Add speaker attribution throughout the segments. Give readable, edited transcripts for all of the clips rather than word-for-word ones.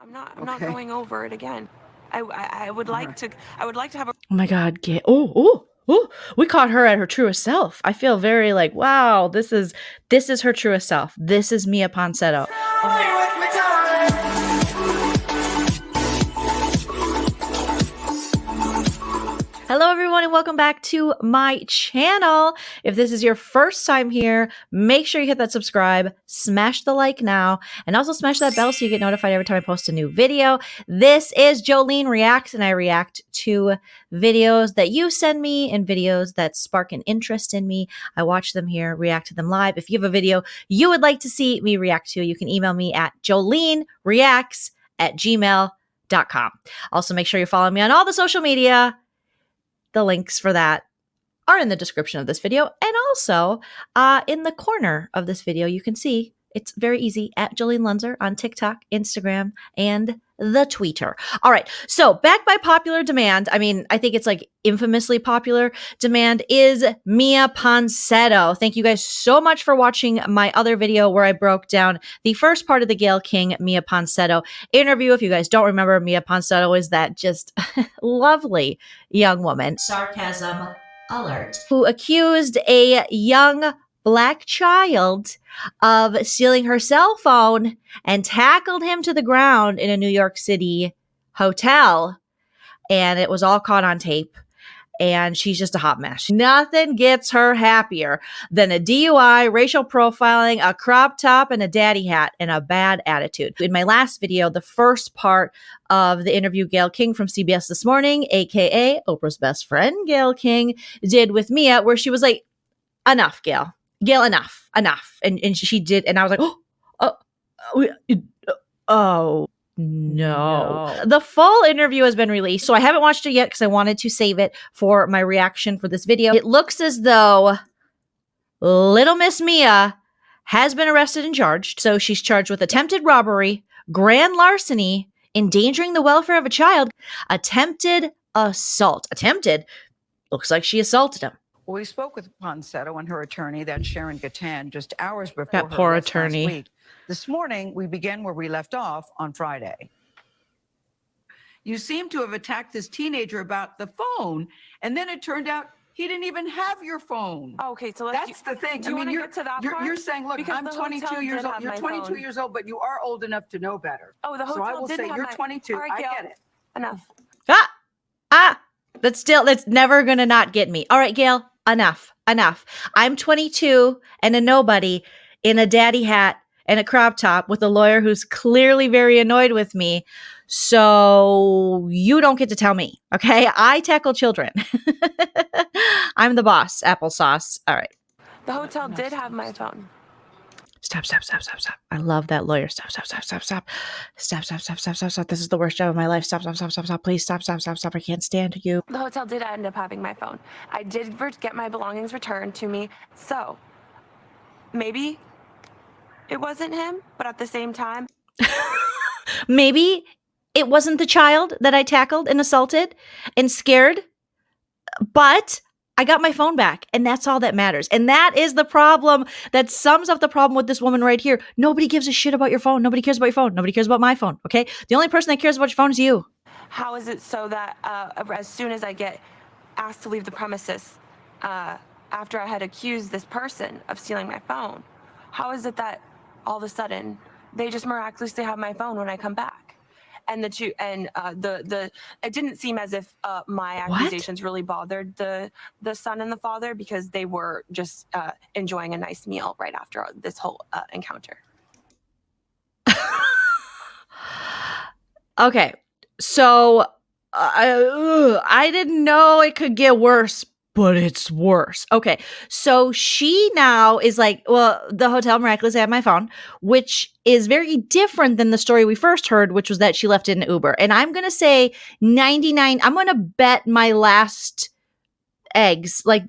Speaker 1: I'm not going over it again. I would like to have a.
Speaker 2: Oh my God, Gayle. Oh, we caught her at her truest self. I feel very like, wow, this is her truest self. This is Miya Ponsetto. Hello, everyone, and welcome back to my channel. If this is your first time here, make sure you hit that subscribe, smash the like now, and also smash that bell so you get notified every time I post a new video. This is Joleen Reacts, and I react to videos that you send me and videos that spark an interest in me. I watch them here, react to them live. If you have a video you would like to see me react to, you can email me at joleenreacts@gmail.com. Also, make sure you follow me on all the social media. The links for that are in the description of this video. And also in the corner of this video, you can see it's very easy at Joleen Lunzer on TikTok, Instagram, and the Twitter. All right. So back by popular demand, I mean, I think it's like infamously popular demand, is Miya Ponsetto. Thank you guys so much for watching my other video where I broke down the first part of the Gayle King Miya Ponsetto interview. If you guys don't remember, Miya Ponsetto is that just lovely young woman, sarcasm alert, who accused a young Black child of stealing her cell phone and tackled him to the ground in a New York City hotel. And it was all caught on tape. And she's just a hot mess. Nothing gets her happier than a DUI, racial profiling, a crop top, and a daddy hat, and a bad attitude. In my last video, the first part of the interview Gayle King from CBS This Morning, aka Oprah's best friend, Gayle King, did with Miya, where she was like, enough, Gayle. Gayle, enough. And she did. And I was like, oh, no. The full interview has been released. So I haven't watched it yet because I wanted to save it for my reaction for this video. It looks as though little Miss Miya has been arrested and charged. So she's charged with attempted robbery, grand larceny, endangering the welfare of a child, attempted assault. Attempted? Looks like she assaulted him.
Speaker 3: Well, we spoke with Ponsetto and her attorney, that's Sharon Gatan, just hours before
Speaker 2: that
Speaker 3: her
Speaker 2: poor
Speaker 3: arrest
Speaker 2: attorney.
Speaker 3: last week. This morning, we began where we left off on Friday. You seem to have attacked this teenager about the phone, and then it turned out he didn't even have your phone.
Speaker 1: Okay, so
Speaker 3: that's the thing. I mean, you're saying, look,
Speaker 1: because
Speaker 3: I'm 22 years old. You're 22 years old, but you are old enough to know better.
Speaker 1: Oh, the hotel
Speaker 3: so I will say you're 22.
Speaker 1: Right,
Speaker 3: I
Speaker 1: Gayle,
Speaker 3: get it.
Speaker 1: Enough.
Speaker 2: That's never gonna not get me. All right, Gayle, enough. I'm 22 and a nobody in a daddy hat and a crop top with a lawyer who's clearly very annoyed with me. So you don't get to tell me, okay? I tackle children. I'm the boss, applesauce. All right.
Speaker 1: The hotel did have my phone.
Speaker 2: Stop. I love that lawyer. Stop. This is the worst job of my life. Stop. Please stop. I can't stand you.
Speaker 1: The hotel did end up having my phone. I did get my belongings returned to me. So maybe it wasn't him, but at the same time.
Speaker 2: Maybe it wasn't the child that I tackled and assaulted and scared, but I got my phone back, and that's all that matters. And that is the problem that sums up the problem with this woman right here. Nobody gives a shit about your phone. Nobody cares about your phone. Nobody cares about my phone, okay? The only person that cares about your phone is you.
Speaker 1: How is it so that as soon as I get asked to leave the premises after I had accused this person of stealing my phone, how is it that all of a sudden they just miraculously have my phone when I come back? And it didn't seem as if my accusations really bothered the son and the father, because they were just enjoying a nice meal right after this whole encounter.
Speaker 2: Okay, so I didn't know it could get worse, but it's worse. Okay, so she now is like, well, the hotel miraculously had my phone, which is very different than the story we first heard, which was that she left it in Uber. And I'm going to say 99, I'm going to bet my last eggs, like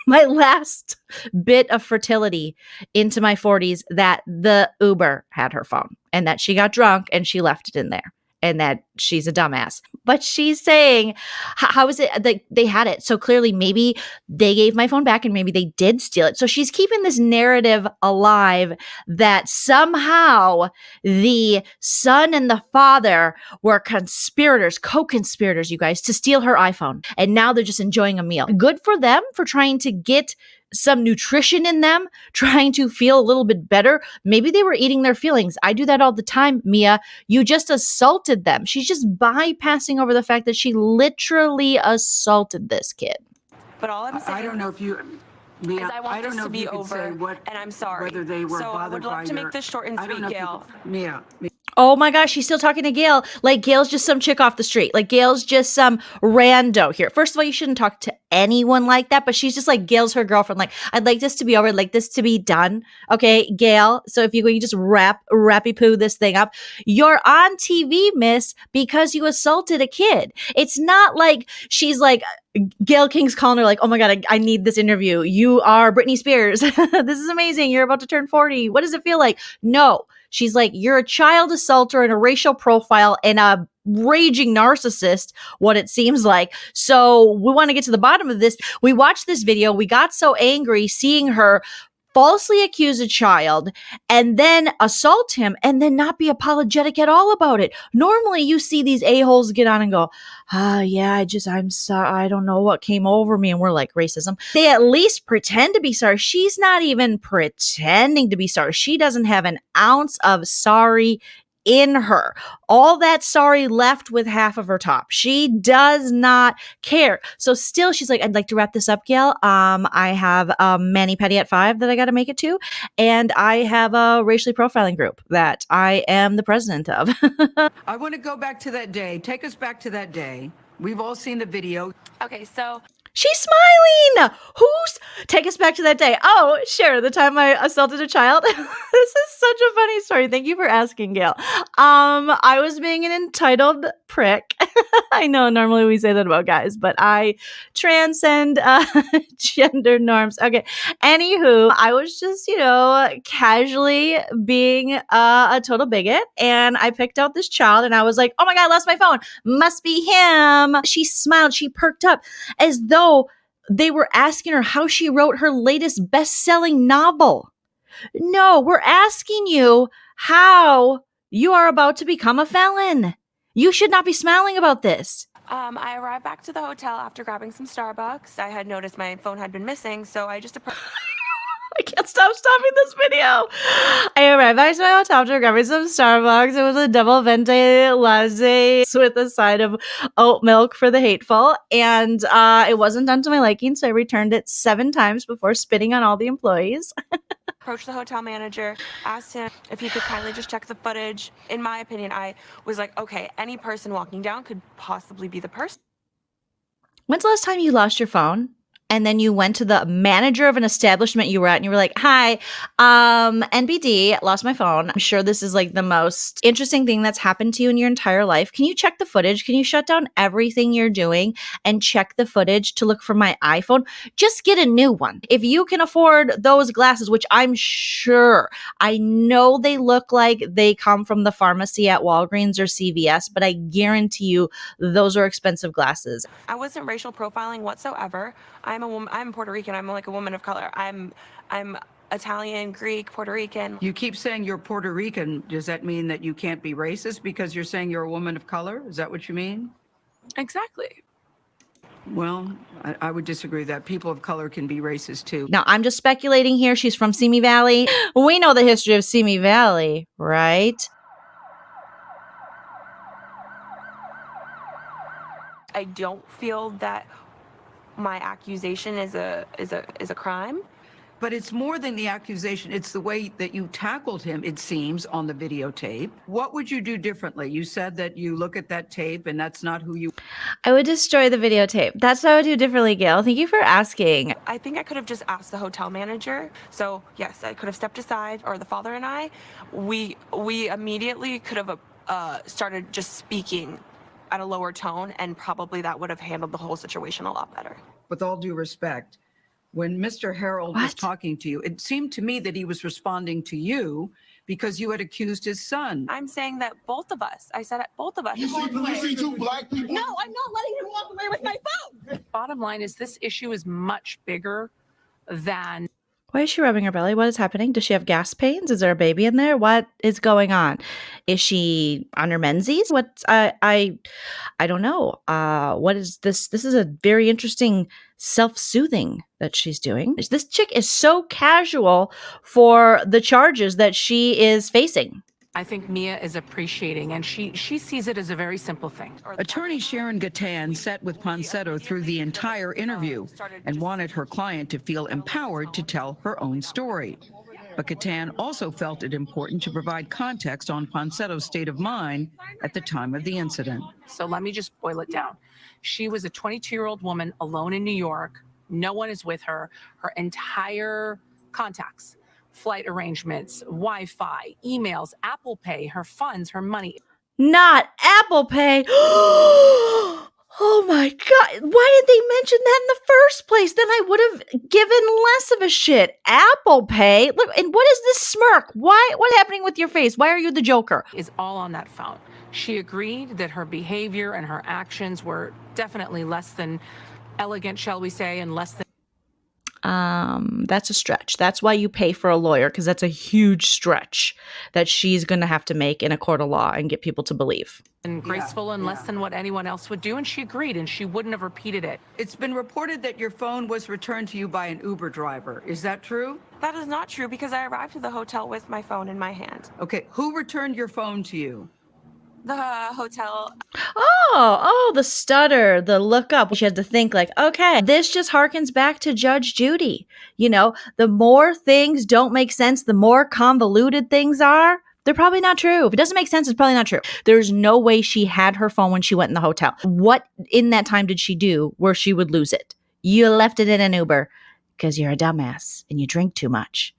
Speaker 2: my last bit of fertility into my 40s, that the Uber had her phone and that she got drunk and she left it in there. and that she's a dumbass. But she's saying, how is it that they had it? So clearly maybe they gave my phone back and maybe they did steal it. So she's keeping this narrative alive that somehow the son and the father were conspirators, co-conspirators, you guys, to steal her iPhone. And now they're just enjoying a meal. Good for them for trying to get some nutrition in them, trying to feel a little bit better. Maybe they were eating their feelings. I do that all the time, Miya. You just assaulted them. She's just bypassing over the fact that she literally assaulted this kid.
Speaker 1: But all I'm saying,
Speaker 3: I don't know if you, Miya,
Speaker 1: is I want this to be over, and I'm sorry.
Speaker 3: Whether they were
Speaker 1: so I
Speaker 3: bothered
Speaker 1: would love
Speaker 3: by
Speaker 1: to
Speaker 3: your,
Speaker 1: make this short and sweet, Gayle.
Speaker 3: Miya.
Speaker 2: Oh my gosh, she's still talking to Gayle. Like Gayle's just some chick off the street. Like Gayle's just some rando here. First of all, you shouldn't talk to anyone like that, but she's just like, Gayle's her girlfriend. Like, I'd like this to be over. I'd like this to be done. Okay, Gayle. So if you just rappy poo this thing up, you're on TV, miss, because you assaulted a kid. It's not like she's like, Gayle King's calling her like, oh my God, I need this interview. You are Britney Spears. This is amazing. You're about to turn 40. What does it feel like? No. She's like, you're a child assaulter and a racial profile and a raging narcissist, what it seems like. So we want to get to the bottom of this. We watched this video. We got so angry seeing her falsely accuse a child and then assault him and then not be apologetic at all about it. Normally you see these a-holes get on and go, yeah, I'm sorry. I don't know what came over me. And we're like, racism. They at least pretend to be sorry. She's not even pretending to be sorry. She doesn't have an ounce of sorry in her. All that sorry left with half of her top. She does not care. So still, she's like, I'd like to wrap this up, Gayle. I have mani-pedi at 5 that I got to make it to. And I have a racially profiling group that I am the president of.
Speaker 3: I want to go back to that day. Take us back to that day. We've all seen the video.
Speaker 1: Okay, so
Speaker 2: She's smiling. Take us back to that day. Oh, sure. The time I assaulted a child. This is such a funny story. Thank you for asking, Gayle. I was being an entitled prick. I know normally we say that about guys, but I transcend gender norms. Okay. Anywho, I was just, casually being a total bigot, and I picked out this child and I was like, oh my God, I lost my phone. Must be him. She smiled. She perked up as though they were asking her how she wrote her latest best-selling novel. No, we're asking you how you are about to become a felon. You should not be smiling about this.
Speaker 1: I arrived back to the hotel after grabbing some Starbucks. I had noticed my phone had been missing, so I just approached.
Speaker 2: I can't stop stopping this video. I arrived back to my hotel after grabbing some Starbucks. It was a double venti latte with a side of oat milk for the hateful. And it wasn't done to my liking, so I returned it 7 times before spitting on all the employees.
Speaker 1: Approached the hotel manager, asked him if he could kindly just check the footage. In my opinion, I was like, okay, any person walking down could possibly be the person.
Speaker 2: When's the last time you lost your phone? And then you went to the manager of an establishment you were at and you were like, hi, NBD, lost my phone. I'm sure this is like the most interesting thing that's happened to you in your entire life. Can you check the footage? Can you shut down everything you're doing and check the footage to look for my iPhone? Just get a new one. If you can afford those glasses, which I'm sure, I know they look like they come from the pharmacy at Walgreens or CVS, but I guarantee you those are expensive glasses.
Speaker 1: I wasn't racial profiling whatsoever. I'm a woman. I'm Puerto Rican. I'm like a woman of color. I'm Italian, Greek, Puerto Rican.
Speaker 3: You keep saying you're Puerto Rican. Does that mean that you can't be racist because you're saying you're a woman of color? Is that what you mean?
Speaker 1: Exactly.
Speaker 3: Well, I would disagree that people of color can be racist too.
Speaker 2: Now, I'm just speculating here. She's from Simi Valley. We know the history of Simi Valley, right?
Speaker 1: I don't feel that my accusation is a crime.
Speaker 3: But it's more than the accusation. It's the way that you tackled him, it seems, on the videotape. What would you do differently? You said that you look at that tape and that's not who you...
Speaker 2: I would destroy the videotape. That's what I would do differently, Gayle. Thank you for asking.
Speaker 1: I think I could have just asked the hotel manager. So yes, I could have stepped aside, or the father and I. We immediately could have started just speaking at a lower tone, and probably that would have handled the whole situation a lot better.
Speaker 3: With all due respect, when Mr. Harold was talking to you, it seemed to me that he was responding to you because you had accused his son.
Speaker 1: I'm saying that both of us. I said it, both of us.
Speaker 4: You see two black people?
Speaker 1: No, I'm not letting him walk away with my phone.
Speaker 5: Bottom line is this issue is much bigger than.
Speaker 2: Why is she rubbing her belly? What is happening? Does she have gas pains? Is there a baby in there? What is going on? Is she on her menses? What I don't know. What is this? This is a very interesting self-soothing that she's doing. This chick is so casual for the charges that she is facing.
Speaker 5: I think Miya is appreciating, and she sees it as a very simple thing.
Speaker 3: Attorney Sharon Gatan sat with Ponsetto through the entire interview and wanted her client to feel empowered to tell her own story. But Gatan also felt it important to provide context on Ponsetto's state of mind at the time of the incident.
Speaker 5: So let me just boil it down. She was a 22-year-old woman alone in New York. No one is with her. Her entire contacts, flight arrangements, Wi-Fi, emails, Apple Pay, her funds, her money.
Speaker 2: Not Apple Pay. Oh my God. Why did they mention that in the first place? Then I would have given less of a shit. Apple Pay. Look, and what is this smirk? What's happening with your face? Why are you the Joker?
Speaker 5: Is all on that phone. She agreed that her behavior and her actions were definitely less than elegant, shall we say, and less than.
Speaker 2: That's a stretch. That's why you pay for a lawyer, because that's a huge stretch that she's going to have to make in a court of law and get people to believe.
Speaker 5: And graceful and less than what anyone else would do, and she agreed, and she wouldn't have repeated it.
Speaker 3: It's been reported that your phone was returned to you by an Uber driver. Is that true?
Speaker 1: That is not true because I arrived at the hotel with my phone in my hand.
Speaker 3: Okay, who returned your phone to you?
Speaker 1: The hotel.
Speaker 2: Oh, the stutter, the look up. She had to think like, okay, this just harkens back to Judge Judy. You know, the more things don't make sense, the more convoluted things are, they're probably not true. If it doesn't make sense, it's probably not true. There's no way she had her phone when she went in the hotel. What in that time did she do where she would lose it? You left it in an Uber because you're a dumbass and you drink too much.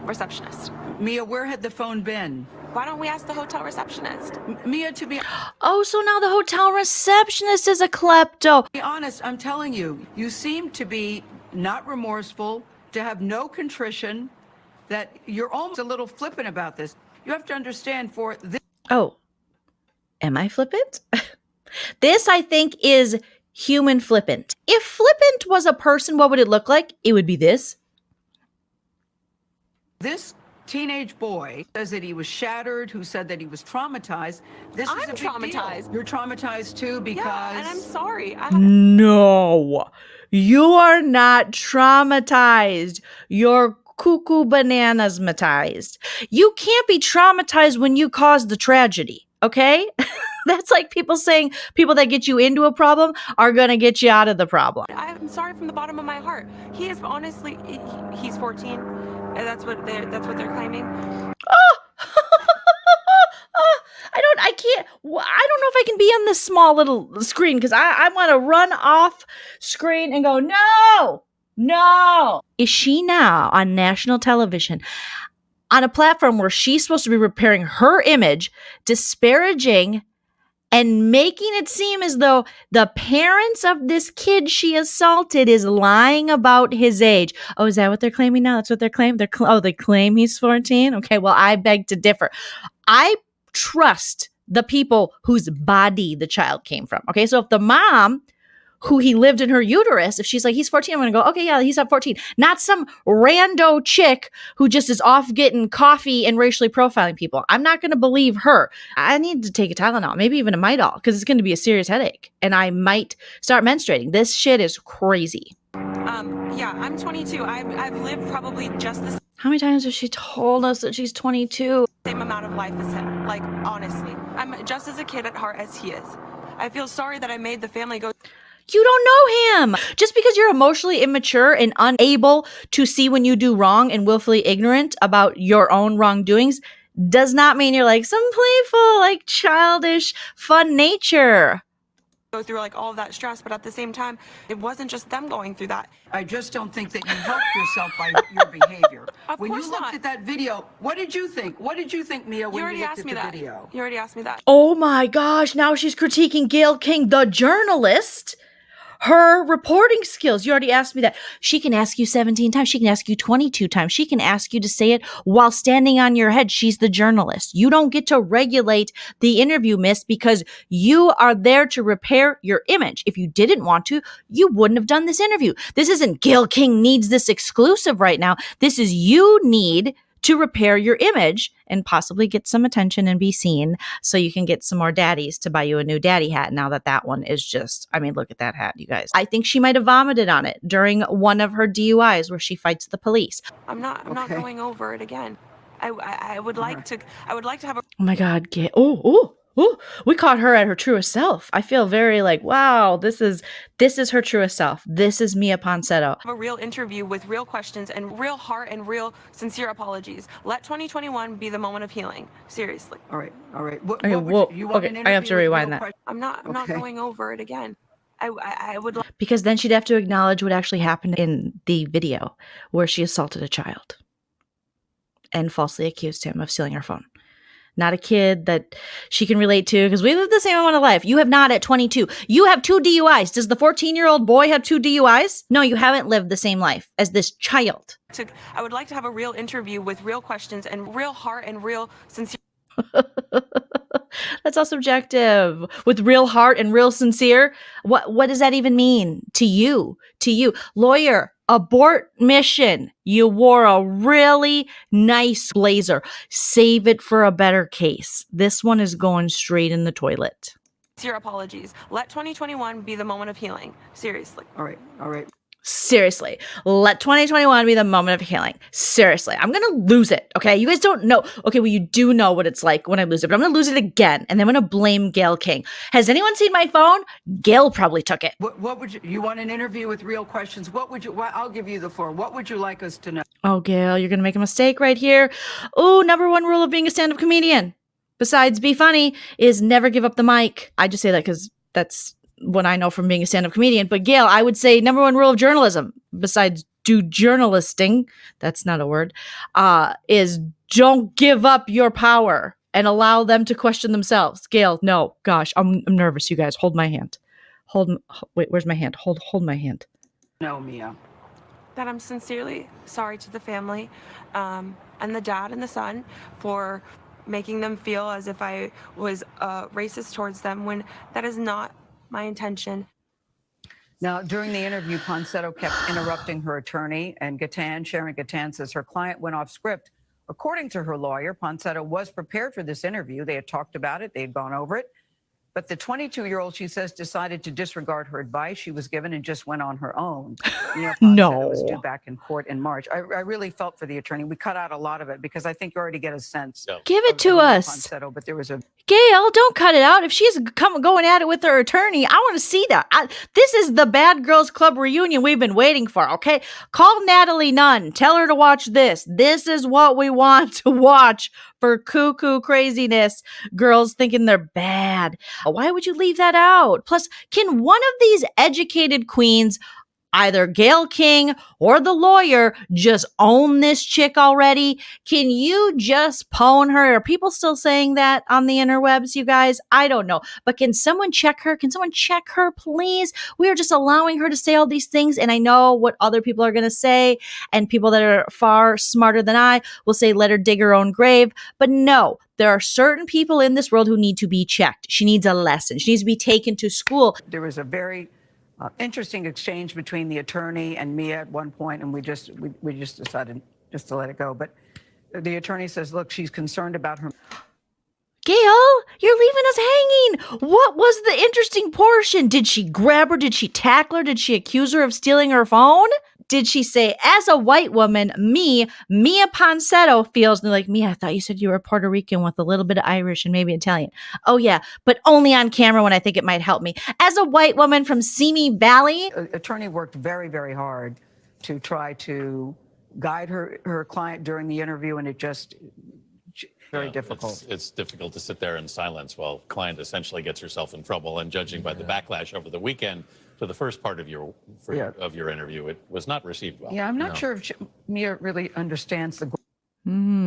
Speaker 1: Receptionist.
Speaker 3: Miya, where had the phone been?
Speaker 1: Why don't we ask the hotel receptionist?
Speaker 3: Miya, to be
Speaker 2: Oh, so now the hotel receptionist is a klepto.
Speaker 3: honest, I'm telling you, you seem to be not remorseful, to have no contrition, that you're almost a little flippant about this. You have to understand for this.
Speaker 2: Oh, am I flippant? This, I think, is human flippant. If flippant was a person, what would it look like? It would be this.
Speaker 3: This teenage boy says that he was shattered, who said that he was traumatized. This is
Speaker 1: I'm
Speaker 3: a big
Speaker 1: traumatized.
Speaker 3: deal. You're traumatized too because
Speaker 1: Yeah, and I'm sorry.
Speaker 2: No, you are not traumatized. You're cuckoo bananas-matized. You can't be traumatized when you caused the tragedy, okay? That's like people saying people that get you into a problem are going to get you out of the problem.
Speaker 1: I'm sorry from the bottom of my heart. He is honestly, he's 14. And that's what they're claiming.
Speaker 2: Oh, I can't, I don't know if I can be on this small little screen because I want to run off screen and go, no. Is she now on national television on a platform where she's supposed to be repairing her image, disparaging and making it seem as though the parents of this kid she assaulted is lying about his age? Oh, is that what they're claiming now? That's what they're claiming? They claim he's 14? Okay, well, I beg to differ. I trust the people whose body the child came from. Okay, so if the mom who he lived in her uterus, if she's like, he's 14, I'm going to go, okay, yeah, he's at 14. Not some rando chick who just is off getting coffee and racially profiling people. I'm not going to believe her. I need to take a Tylenol, maybe even a Midol, because it's going to be a serious headache. And I might start menstruating. This shit is crazy.
Speaker 1: Yeah, I'm 22. I've lived probably just the
Speaker 2: How many times has she told us that she's 22?
Speaker 1: same amount of life as him. Like, honestly. I'm just as a kid at heart as he is. I feel sorry that I made the family go.
Speaker 2: You don't know him. Just because you're emotionally immature and unable to see when you do wrong and willfully ignorant about your own wrongdoings does not mean you're like some playful, like childish, fun nature.
Speaker 1: Go through like all of that stress, but at the same time, it wasn't just them going through that.
Speaker 3: I just don't think that you helped yourself by your behavior.
Speaker 1: Of
Speaker 3: When
Speaker 1: course
Speaker 3: you looked
Speaker 1: not.
Speaker 3: at that video, what did you think? What did you think, Miya,
Speaker 1: You
Speaker 3: when
Speaker 1: already
Speaker 3: you looked
Speaker 1: asked
Speaker 3: at
Speaker 1: me
Speaker 3: the
Speaker 1: that.
Speaker 3: video?
Speaker 1: You already asked me that.
Speaker 2: Oh my gosh, now she's critiquing Gayle King, the journalist, her reporting skills. You already asked me that. She can ask you 17 times. She can ask you 22 times. She can ask you to say it while standing on your head. She's the journalist. You don't get to regulate the interview, miss, because you are there to repair your image. If you didn't want to, you wouldn't have done this interview. This isn't Gayle King needs this exclusive right now. This is you need to repair your image and possibly get some attention and be seen so you can get some more daddies to buy you a new daddy hat now that that one is just, I mean, look at that hat, you guys. I think she might have vomited on it during one of her DUIs where she fights the police.
Speaker 1: I'm not going over it again. I would like to have a
Speaker 2: Oh my God, oh, we caught her at her truest self. I feel very like, wow, this is her truest self. This is Miya Ponsetto.
Speaker 1: real interview with real questions and real heart and real sincere apologies. Let 2021 be the moment of healing. Seriously.
Speaker 3: All right. What
Speaker 2: Okay,
Speaker 3: would you want an
Speaker 2: I have to
Speaker 3: interview with
Speaker 2: rewind
Speaker 3: real
Speaker 2: that.
Speaker 1: I'm not going over it again. I would like
Speaker 2: Because then she'd have to acknowledge what actually happened in the video where she assaulted a child and falsely accused him of stealing her phone. Not a kid that she can relate to because we live the same amount of life. You have not at 22. You have 2 DUIs. Does the 14-year-old boy have 2 DUIs? No, you haven't lived the same life as this child.
Speaker 1: I would like to have a real interview with real questions and real heart and real sincere.
Speaker 2: That's all subjective. With real heart and real sincere. What does that even mean to you? To you. Lawyer, abort mission. You wore a really nice blazer. Save it for a better case. This one is going straight in the toilet.
Speaker 1: Sincere apologies. Let 2021 be the moment of healing. Seriously.
Speaker 3: All right.
Speaker 2: Seriously, let 2021 be the moment of healing. Seriously, I'm going to lose it, okay? You guys don't know. Okay, well, you do know what it's like when I lose it, but I'm going to lose it again, and then I'm going to blame Gayle King. Has anyone seen my phone? Gayle probably took it.
Speaker 3: What would you want an interview with real questions? I'll give you the floor. What would you like us to know?
Speaker 2: Oh, Gayle, you're going to make a mistake right here. Oh, number 1 rule of being a stand-up comedian, besides be funny, is never give up the mic. I just say that because that's what I know from being a stand-up comedian. But Gayle, I would say number 1 rule of journalism, besides do journalisting, that's not a word, is don't give up your power and allow them to question themselves. Gayle, no, gosh, I'm nervous, you guys. Hold my hand. Wait, where's my hand? Hold my hand.
Speaker 3: No, Miya.
Speaker 1: That I'm sincerely sorry to the family and the dad and the son for making them feel as if I was racist towards them when that is not my intention.
Speaker 3: Now, during the interview, Ponsetto kept interrupting her attorney, and Sharon Gatan says her client went off script. According to her lawyer, Ponsetto was prepared for this interview. They had talked about it. They had gone over it. But the 22-year-old, she says, decided to disregard her advice she was given and just went on her own. Ponsetto was due back in court in March. I really felt for the attorney. We cut out a lot of it because I think you already get a sense.
Speaker 2: No. Give it to us.
Speaker 3: Ponsetto, but there was a
Speaker 2: Gayle, don't cut it out. If she's going at it with her attorney, I want to see that. This is the Bad Girls Club reunion we've been waiting for, okay? Call Natalie Nunn. Tell her to watch this. This is what we want to watch for cuckoo craziness. Girls thinking they're bad. Why would you leave that out? Plus, can one of these educated queens, either Gayle King or the lawyer, just own this chick already? Can you just pwn her? Are people still saying that on the interwebs, you guys? I don't know. But can someone check her? Can someone check her, please? We are just allowing her to say all these things. And I know what other people are going to say. And people that are far smarter than I will say, let her dig her own grave. But no, there are certain people in this world who need to be checked. She needs a lesson. She needs to be taken to school.
Speaker 3: There was a very interesting exchange between the attorney and Miya at one point, and we just decided just to let it go. But the attorney says, look, she's concerned about her.
Speaker 2: Gayle, you're leaving us hanging. What was the interesting portion? Did she grab her? Did she tackle her? Did she accuse her of stealing her phone? Did she say, as a white woman, Miya Ponsetto feels, and they're like, Miya, I thought you said you were Puerto Rican with a little bit of Irish and maybe Italian. Oh, yeah, but only on camera when I think it might help me. As a white woman from Simi Valley.
Speaker 3: Attorney worked very, very hard to try to guide her client during the interview, and it just very difficult.
Speaker 6: It's difficult to sit there in silence while client essentially gets herself in trouble. And judging by the backlash over the weekend to the first part of your interview, it was not received well.
Speaker 3: Yeah, I'm not sure if Miya really understands the.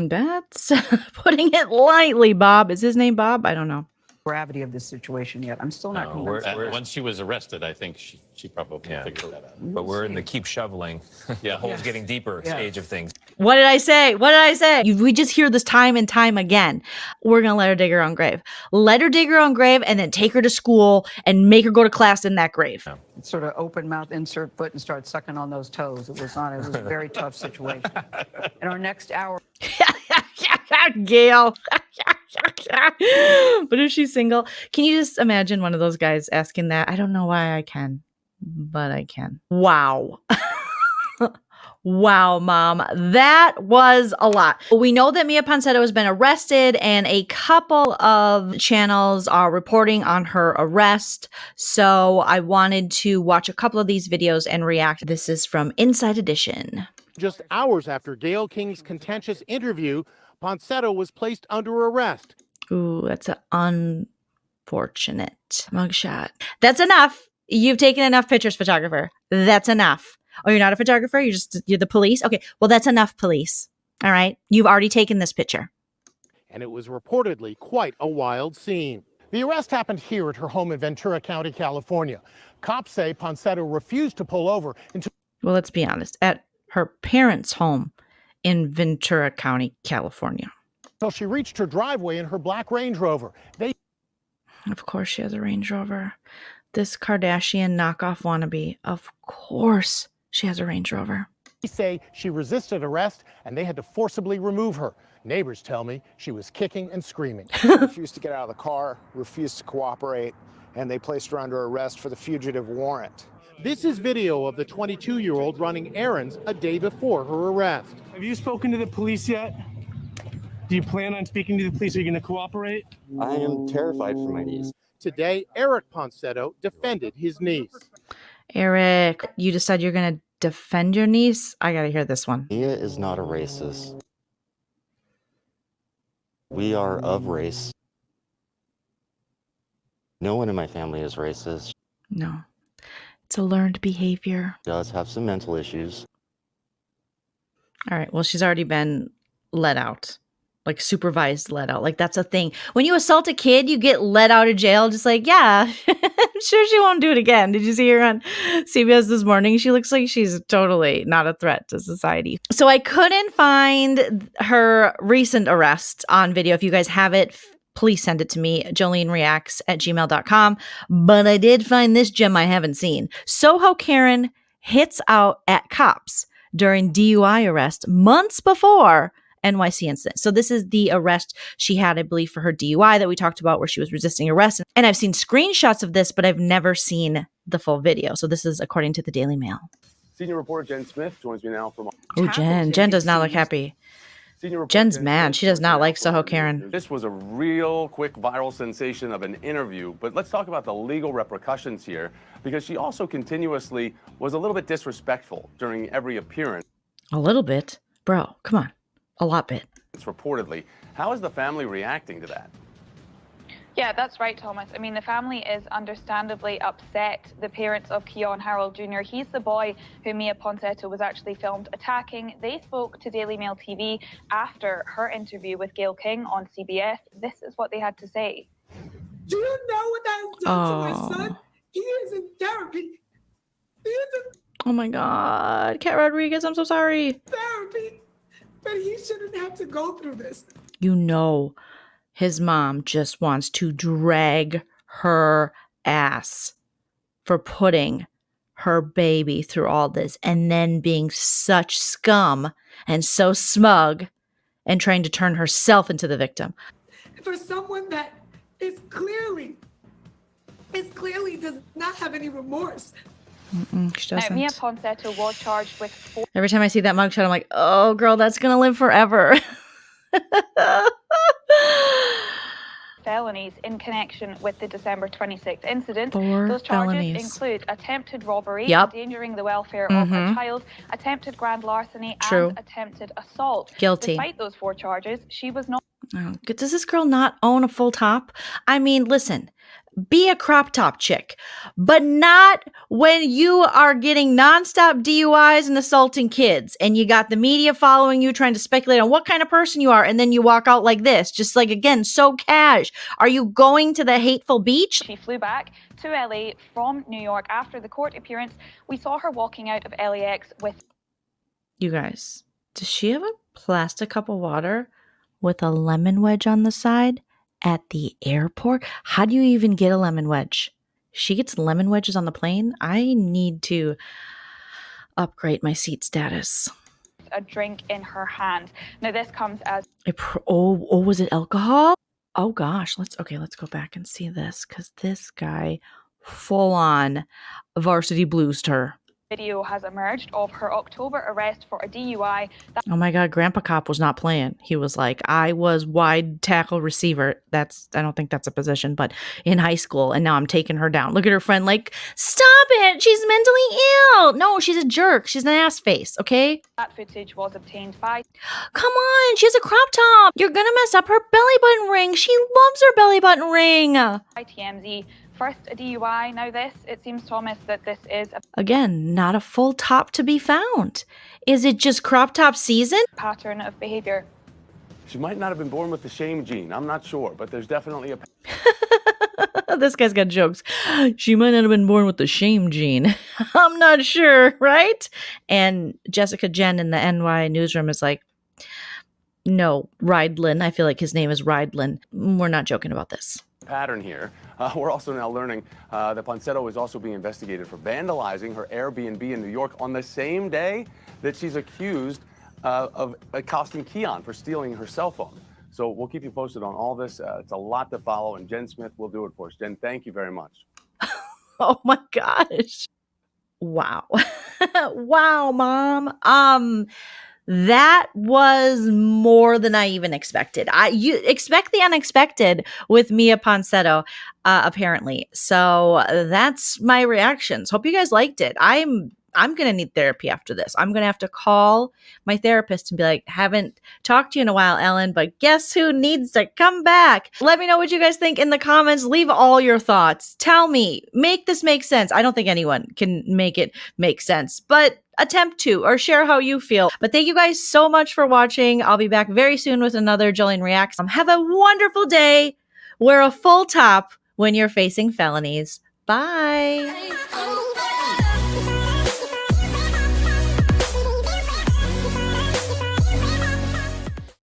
Speaker 2: That's putting it lightly, Bob. Is his name Bob? I don't know.
Speaker 3: gravity of this situation yet. I'm still not convinced.
Speaker 6: Once she was arrested, I think she probably figured that out.
Speaker 7: But we're in the keep shoveling, the hole's getting deeper stage of things.
Speaker 2: What did I say? What did I say? We just hear this time and time again. We're going to let her dig her own grave. Let her dig her own grave and then take her to school and make her go to class in that grave.
Speaker 3: Sort of open mouth, insert foot, and start sucking on those toes. It was a very tough situation. In our next hour.
Speaker 2: Gayle. But if she's single, can you just imagine one of those guys asking that? I don't know why I can, but I can. Wow. Wow, Mom. That was a lot. We know that Miya Ponsetto has been arrested, and a couple of channels are reporting on her arrest. So I wanted to watch a couple of these videos and react. This is from Inside Edition.
Speaker 8: Just hours after Gayle King's contentious interview, Ponsetto was placed under arrest.
Speaker 2: Ooh, that's an unfortunate mugshot. That's enough. You've taken enough pictures, photographer. That's enough. Oh, you're not a photographer? You're the police? Okay, well, that's enough, police. All right? You've already taken this picture.
Speaker 8: And it was reportedly quite a wild scene. The arrest happened here at her home in Ventura County, California. Cops say Ponsetto refused to pull over until...
Speaker 2: Well, let's be honest. At her parents' home in Ventura County, California.
Speaker 8: Until she reached her driveway in her black Range Rover.
Speaker 2: Of course she has a Range Rover. This Kardashian knockoff wannabe. Of course she has a Range Rover.
Speaker 8: They say she resisted arrest and they had to forcibly remove her. Neighbors tell me she was kicking and screaming.
Speaker 9: She refused to get out of the car, refused to cooperate, and they placed her under arrest for the fugitive warrant.
Speaker 8: This is video of the 22-year-old running errands a day before her arrest.
Speaker 10: Have you spoken to the police yet? Do you plan on speaking to the police? Are you going to cooperate?
Speaker 11: I am terrified for my niece.
Speaker 8: Today, Eric Ponsetto defended his niece.
Speaker 2: Eric, you decided you're going to defend your niece? I got to hear this one.
Speaker 11: Miya is not a racist. We are of race. No one in my family is racist.
Speaker 2: No. It's a learned behavior.
Speaker 11: She does have some mental issues.
Speaker 2: All right. Well, she's already been let out. Like supervised let out. Like that's a thing. When you assault a kid, you get let out of jail. Just like, yeah, I'm sure she won't do it again. Did you see her on CBS this morning? She looks like she's totally not a threat to society. So I couldn't find her recent arrest on video. If you guys have it, please send it to me, JoleneReacts@gmail.com. But I did find this gem I haven't seen. Soho Karen hits out at cops during DUI arrest months before NYC incident. So this is the arrest she had, I believe, for her DUI that we talked about where she was resisting arrest. And I've seen screenshots of this, but I've never seen the full video. So this is according to the Daily Mail.
Speaker 12: Senior reporter Jen Smith joins me now from...
Speaker 2: Oh, Jen. Jen does not look happy. Jen's mad. She does not like Soho Karen.
Speaker 12: This was a real quick viral sensation of an interview, but let's talk about the legal repercussions here, because she also continuously was a little bit disrespectful during every appearance.
Speaker 2: A little bit? Bro, come on. A lot bit.
Speaker 12: Reportedly. How is the family reacting to that?
Speaker 13: Yeah, that's right, Thomas. I mean, the family is understandably upset. The parents of Keon Harold Jr., he's the boy who Miya Ponsetto was actually filmed attacking. They spoke to Daily Mail TV after her interview with Gayle King on CBS. This is what they had to say.
Speaker 14: Do you know what that has done to my son? He is in therapy. He is in
Speaker 2: Oh my God. Kat Rodriguez, I'm so sorry.
Speaker 14: therapy. But he shouldn't have to go through this.
Speaker 2: You know, his mom just wants to drag her ass for putting her baby through all this and then being such scum and so smug and trying to turn herself into the victim.
Speaker 14: For someone that is clearly does not have any remorse.
Speaker 2: She doesn't.
Speaker 13: Miya Ponsetto was charged with 4
Speaker 2: Every time I see that mugshot, I'm like, oh, girl, that's going to live forever.
Speaker 13: felonies in connection with the December 26th incident.
Speaker 2: 4
Speaker 13: Those charges
Speaker 2: felonies.
Speaker 13: include attempted robbery,
Speaker 2: Yep.
Speaker 13: endangering the welfare of a child, attempted grand larceny,
Speaker 2: True.
Speaker 13: and attempted assault.
Speaker 2: Guilty.
Speaker 13: Despite those 4 charges, she was not
Speaker 2: Oh, does this girl not own a full top? I mean, listen, be a crop top chick, but not when you are getting nonstop DUIs and assaulting kids and you got the media following you trying to speculate on what kind of person you are, and then you walk out like this, just like, again, so cash. Are you going to the hateful beach?
Speaker 13: She flew back to LA from New York after the court appearance. We saw her walking out of LAX with...
Speaker 2: You guys, does she have a plastic cup of water with a lemon wedge on the side at the airport? How do you even get a lemon wedge? She gets lemon wedges on the plane? I need to upgrade my seat status.
Speaker 13: A drink in her hand. Now this comes as...
Speaker 2: Was it alcohol? Oh gosh, let's go back and see this, because this guy full on varsity bluesed her.
Speaker 13: Video has emerged of her October arrest for a DUI.
Speaker 2: Oh my God, Grandpa Cop was not playing. He was like, I was wide tackle receiver. I don't think that's a position, but in high school, and now I'm taking her down. Look at her friend like, stop it, she's mentally ill. No, she's a jerk. She's an ass face, okay?
Speaker 13: That footage was obtained by...
Speaker 2: Come on, she has a crop top. You're gonna mess up her belly button ring. She loves her belly button ring.
Speaker 13: TMZ. First a DUI, now this. It seems, Thomas, that this is a...
Speaker 2: Again, not a full top to be found. Is it just crop top season?
Speaker 13: ...pattern of behavior.
Speaker 12: She might not have been born with the shame gene. I'm not sure, but there's definitely a...
Speaker 2: This guy's got jokes. She might not have been born with the shame gene. I'm not sure, right? And Jessica Jen in the NY newsroom is like, no, Rydlin. I feel like his name is Rydlin. We're not joking about this.
Speaker 12: Pattern here. We're also now learning that Ponsetto is also being investigated for vandalizing her Airbnb in New York on the same day that she's accused of accosting Keon for stealing her cell phone. So we'll keep you posted on all this. It's a lot to follow, and Jen Smith will do it for us. Jen, thank you very much.
Speaker 2: Oh my gosh. Wow. Wow, Mom. That was more than I even expected. You expect the unexpected with Miya Ponsetto, apparently. So that's my reactions. Hope you guys liked it. I'm going to need therapy after this. I'm going to have to call my therapist and be like, haven't talked to you in a while, Ellen, but guess who needs to come back? Let me know what you guys think in the comments. Leave all your thoughts. Tell me, make this make sense. I don't think anyone can make it make sense, but attempt to, or share how you feel. But thank you guys so much for watching. I'll be back very soon with another Joleen Reacts. Have a wonderful day. Wear a full top when you're facing felonies. Bye.